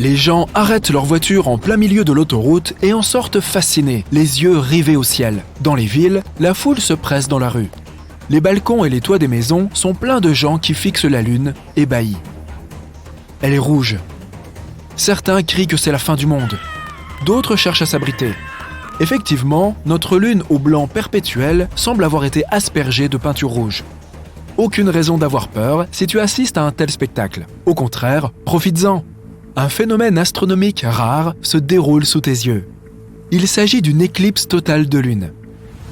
Les gens arrêtent leur voiture en plein milieu de l'autoroute et en sortent fascinés, les yeux rivés au ciel. Dans les villes, la foule se presse dans la rue. Les balcons et les toits des maisons sont pleins de gens qui fixent la lune, ébahis. Elle est rouge. Certains crient que c'est la fin du monde. D'autres cherchent à s'abriter. Effectivement, notre lune au blanc perpétuel semble avoir été aspergée de peinture rouge. Aucune raison d'avoir peur si tu assistes à un tel spectacle. Au contraire, profites-en. Un phénomène astronomique rare se déroule sous tes yeux. Il s'agit d'une éclipse totale de lune.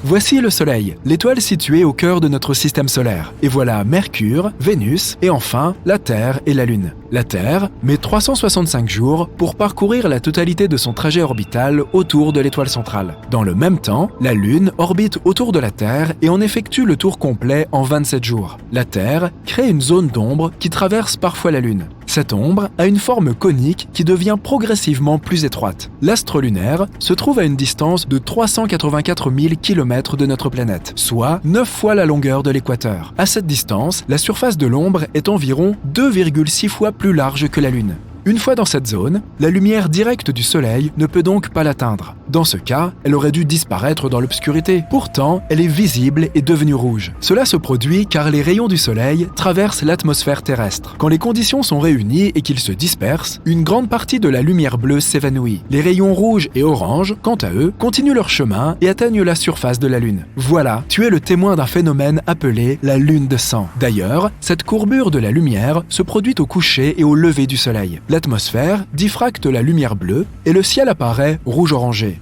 Voici le Soleil, l'étoile située au cœur de notre système solaire. Et voilà Mercure, Vénus et enfin la Terre et la Lune. La Terre met 365 jours pour parcourir la totalité de son trajet orbital autour de l'étoile centrale. Dans le même temps, la Lune orbite autour de la Terre et en effectue le tour complet en 27 jours. La Terre crée une zone d'ombre qui traverse parfois la Lune. Cette ombre a une forme conique qui devient progressivement plus étroite. L'astre lunaire se trouve à une distance de 384 000 km de notre planète, soit 9 fois la longueur de l'équateur. À cette distance, la surface de l'ombre est environ 2,6 fois plus large que la Lune. Une fois dans cette zone, la lumière directe du Soleil ne peut donc pas l'atteindre. Dans ce cas, elle aurait dû disparaître dans l'obscurité. Pourtant, elle est visible et devenue rouge. Cela se produit car les rayons du Soleil traversent l'atmosphère terrestre. Quand les conditions sont réunies et qu'ils se dispersent, une grande partie de la lumière bleue s'évanouit. Les rayons rouges et oranges, quant à eux, continuent leur chemin et atteignent la surface de la Lune. Voilà, tu es le témoin d'un phénomène appelé la lune de sang. D'ailleurs, cette courbure de la lumière se produit au coucher et au lever du Soleil. L'atmosphère diffracte la lumière bleue et le ciel apparaît rouge-orangé.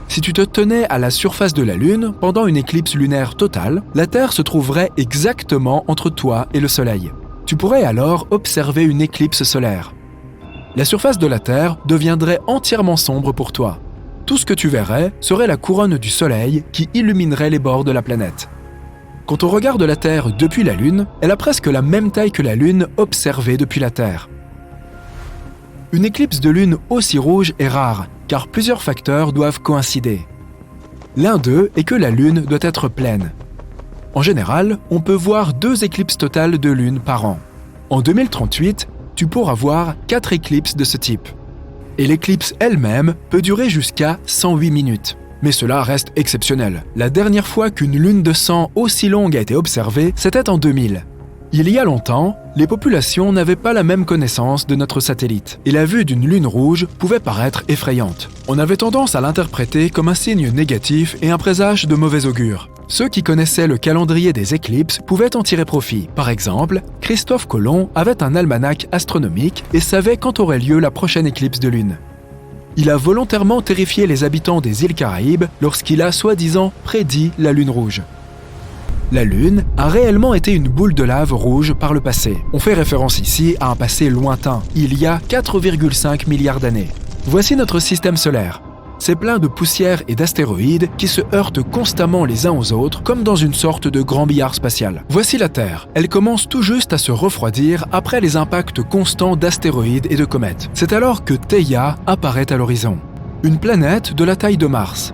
Si tu te tenais à la surface de la Lune pendant une éclipse lunaire totale, la Terre se trouverait exactement entre toi et le Soleil. Tu pourrais alors observer une éclipse solaire. La surface de la Terre deviendrait entièrement sombre pour toi. Tout ce que tu verrais serait la couronne du Soleil qui illuminerait les bords de la planète. Quand on regarde la Terre depuis la Lune, elle a presque la même taille que la Lune observée depuis la Terre. Une éclipse de lune aussi rouge est rare, car plusieurs facteurs doivent coïncider. L'un d'eux est que la Lune doit être pleine. En général, on peut voir 2 éclipses totales de lune par an. En 2038, tu pourras voir 4 éclipses de ce type. Et l'éclipse elle-même peut durer jusqu'à 108 minutes. Mais cela reste exceptionnel. La dernière fois qu'une lune de sang aussi longue a été observée, c'était en 2000. Il y a longtemps, les populations n'avaient pas la même connaissance de notre satellite, et la vue d'une lune rouge pouvait paraître effrayante. On avait tendance à l'interpréter comme un signe négatif et un présage de mauvais augure. Ceux qui connaissaient le calendrier des éclipses pouvaient en tirer profit. Par exemple, Christophe Colomb avait un almanach astronomique et savait quand aurait lieu la prochaine éclipse de lune. Il a volontairement terrifié les habitants des îles Caraïbes lorsqu'il a soi-disant prédit la lune rouge. La Lune a réellement été une boule de lave rouge par le passé. On fait référence ici à un passé lointain, il y a 4,5 milliards d'années. Voici notre système solaire. C'est plein de poussière et d'astéroïdes qui se heurtent constamment les uns aux autres comme dans une sorte de grand billard spatial. Voici la Terre. Elle commence tout juste à se refroidir après les impacts constants d'astéroïdes et de comètes. C'est alors que Theia apparaît à l'horizon. Une planète de la taille de Mars.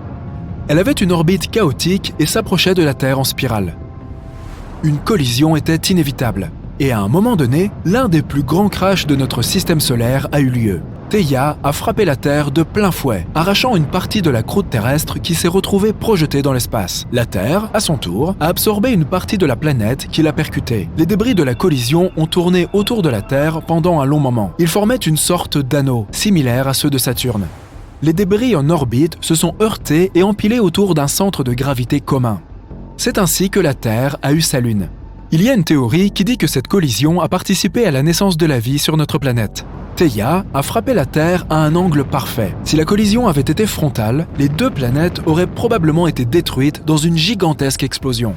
Elle avait une orbite chaotique et s'approchait de la Terre en spirale. Une collision était inévitable. Et à un moment donné, l'un des plus grands crashs de notre système solaire a eu lieu. Theia a frappé la Terre de plein fouet, arrachant une partie de la croûte terrestre qui s'est retrouvée projetée dans l'espace. La Terre, à son tour, a absorbé une partie de la planète qui l'a percutée. Les débris de la collision ont tourné autour de la Terre pendant un long moment. Ils formaient une sorte d'anneau, similaire à ceux de Saturne. Les débris en orbite se sont heurtés et empilés autour d'un centre de gravité commun. C'est ainsi que la Terre a eu sa Lune. Il y a une théorie qui dit que cette collision a participé à la naissance de la vie sur notre planète. Theia a frappé la Terre à un angle parfait. Si la collision avait été frontale, les 2 planètes auraient probablement été détruites dans une gigantesque explosion.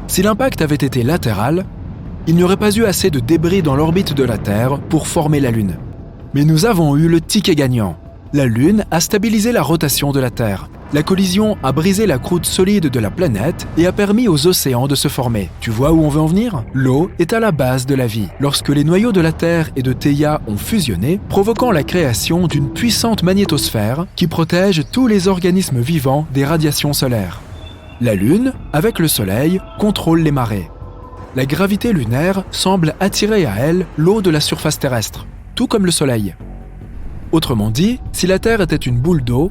Si l'impact avait été latéral, il n'y aurait pas eu assez de débris dans l'orbite de la Terre pour former la Lune. Mais nous avons eu le ticket gagnant. La Lune a stabilisé la rotation de la Terre. La collision a brisé la croûte solide de la planète et a permis aux océans de se former. Tu vois où on veut en venir ? L'eau est à la base de la vie. Lorsque les noyaux de la Terre et de Theia ont fusionné, provoquant la création d'une puissante magnétosphère qui protège tous les organismes vivants des radiations solaires. La Lune, avec le Soleil, contrôle les marées. La gravité lunaire semble attirer à elle l'eau de la surface terrestre. tout comme le Soleil. Autrement dit, si la Terre était une boule d'eau,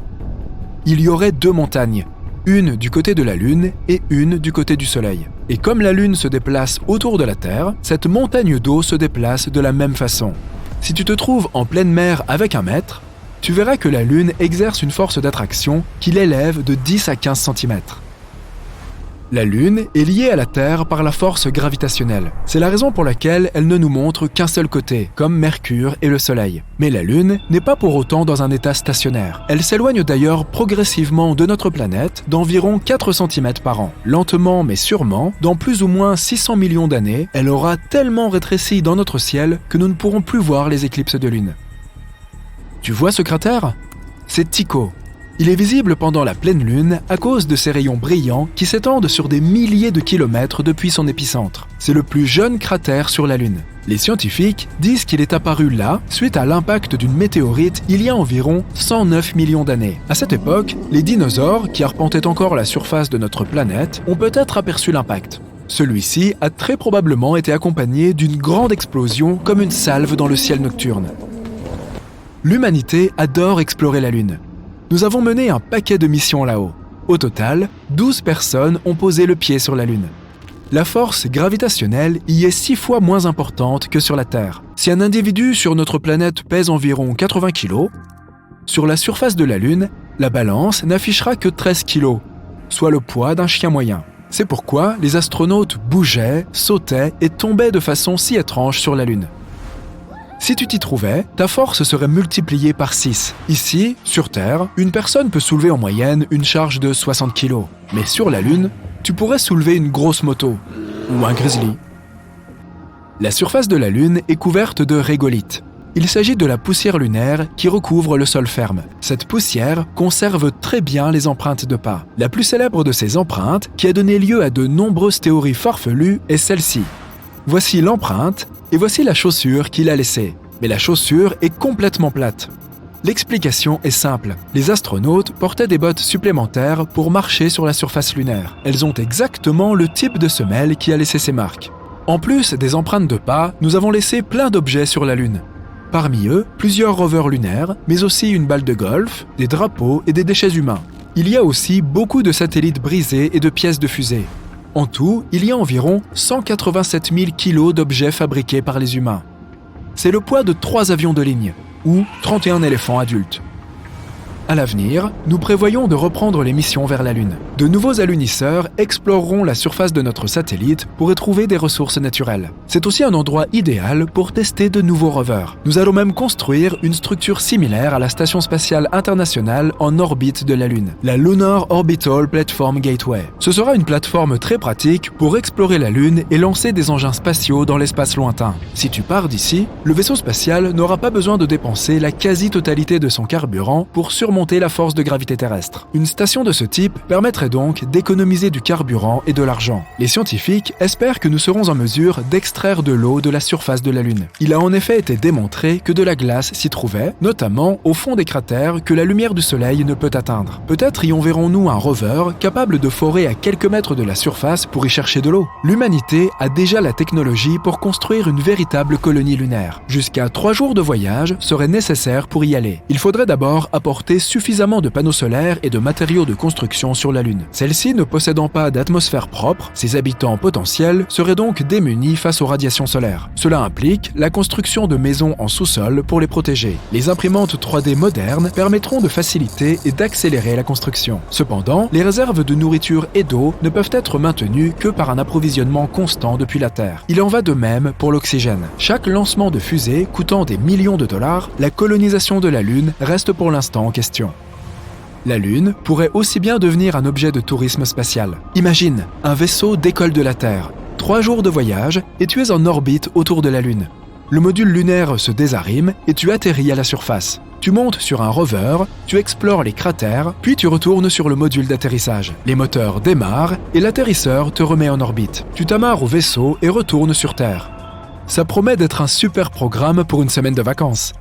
il y aurait 2 montagnes, une du côté de la Lune et une du côté du Soleil. Et comme la Lune se déplace autour de la Terre, cette montagne d'eau se déplace de la même façon. Si tu te trouves en pleine mer avec un mètre, tu verras que la Lune exerce une force d'attraction qui l'élève de 10 à 15 cm. La Lune est liée à la Terre par la force gravitationnelle. C'est la raison pour laquelle elle ne nous montre qu'un seul côté, comme Mercure et le Soleil. Mais la Lune n'est pas pour autant dans un état stationnaire. Elle s'éloigne d'ailleurs progressivement de notre planète d'environ 4 cm par an. Lentement mais sûrement, dans plus ou moins 600 millions d'années, elle aura tellement rétréci dans notre ciel que nous ne pourrons plus voir les éclipses de Lune. Tu vois ce cratère ? C'est Tycho. Il est visible pendant la pleine lune à cause de ses rayons brillants qui s'étendent sur des milliers de kilomètres depuis son épicentre. C'est le plus jeune cratère sur la Lune. Les scientifiques disent qu'il est apparu là suite à l'impact d'une météorite il y a environ 109 millions d'années. À cette époque, les dinosaures, qui arpentaient encore la surface de notre planète, ont peut-être aperçu l'impact. Celui-ci a très probablement été accompagné d'une grande explosion comme une salve dans le ciel nocturne. L'humanité adore explorer la Lune. Nous avons mené un paquet de missions là-haut. Au total, 12 personnes ont posé le pied sur la Lune. La force gravitationnelle y est 6 fois moins importante que sur la Terre. Si un individu sur notre planète pèse environ 80 kg, sur la surface de la Lune, la balance n'affichera que 13 kg, soit le poids d'un chien moyen. C'est pourquoi les astronautes bougeaient, sautaient et tombaient de façon si étrange sur la Lune. Si tu t'y trouvais, ta force serait multipliée par 6. Ici, sur Terre, une personne peut soulever en moyenne une charge de 60 kg. Mais sur la Lune, tu pourrais soulever une grosse moto, ou un grizzly. La surface de la Lune est couverte de régolithes. Il s'agit de la poussière lunaire qui recouvre le sol ferme. Cette poussière conserve très bien les empreintes de pas. La plus célèbre de ces empreintes, qui a donné lieu à de nombreuses théories farfelues, est celle-ci. Voici l'empreinte, et voici la chaussure qu'il a laissée. Mais la chaussure est complètement plate. L'explication est simple. Les astronautes portaient des bottes supplémentaires pour marcher sur la surface lunaire. Elles ont exactement le type de semelle qui a laissé ces marques. En plus des empreintes de pas, nous avons laissé plein d'objets sur la Lune. Parmi eux, plusieurs rovers lunaires, mais aussi une balle de golf, des drapeaux et des déchets humains. Il y a aussi beaucoup de satellites brisés et de pièces de fusées. En tout, il y a environ 187 000 kg d'objets fabriqués par les humains. C'est le poids de 3 avions de ligne, ou 31 éléphants adultes. À l'avenir, nous prévoyons de reprendre les missions vers la Lune. De nouveaux alunisseurs exploreront la surface de notre satellite pour y trouver des ressources naturelles. C'est aussi un endroit idéal pour tester de nouveaux rovers. Nous allons même construire une structure similaire à la Station spatiale internationale en orbite de la Lune, la Lunar Orbital Platform Gateway. Ce sera une plateforme très pratique pour explorer la Lune et lancer des engins spatiaux dans l'espace lointain. Si tu pars d'ici, le vaisseau spatial n'aura pas besoin de dépenser la quasi-totalité de son carburant pour surmonter la force de gravité terrestre. Une station de ce type permettrait donc d'économiser du carburant et de l'argent. Les scientifiques espèrent que nous serons en mesure d'extraire de l'eau de la surface de la Lune. Il a en effet été démontré que de la glace s'y trouvait, notamment au fond des cratères que la lumière du Soleil ne peut atteindre. Peut-être y enverrons-nous un rover capable de forer à quelques mètres de la surface pour y chercher de l'eau. L'humanité a déjà la technologie pour construire une véritable colonie lunaire. Jusqu'à 3 jours de voyage seraient nécessaires pour y aller. Il faudrait d'abord apporter suffisamment de panneaux solaires et de matériaux de construction sur la Lune. Celle-ci ne possédant pas d'atmosphère propre, ses habitants potentiels seraient donc démunis face aux radiations solaires. Cela implique la construction de maisons en sous-sol pour les protéger. Les imprimantes 3D modernes permettront de faciliter et d'accélérer la construction. Cependant, les réserves de nourriture et d'eau ne peuvent être maintenues que par un approvisionnement constant depuis la Terre. Il en va de même pour l'oxygène. Chaque lancement de fusée coûtant des millions de dollars, la colonisation de la Lune reste pour l'instant en question. La Lune pourrait aussi bien devenir un objet de tourisme spatial. Imagine, un vaisseau décolle de la Terre, 3 jours de voyage et tu es en orbite autour de la Lune. Le module lunaire se désarime et tu atterris à la surface. Tu montes sur un rover, tu explores les cratères, puis tu retournes sur le module d'atterrissage. Les moteurs démarrent et l'atterrisseur te remet en orbite. Tu t'amarres au vaisseau et retournes sur Terre. Ça promet d'être un super programme pour une semaine de vacances.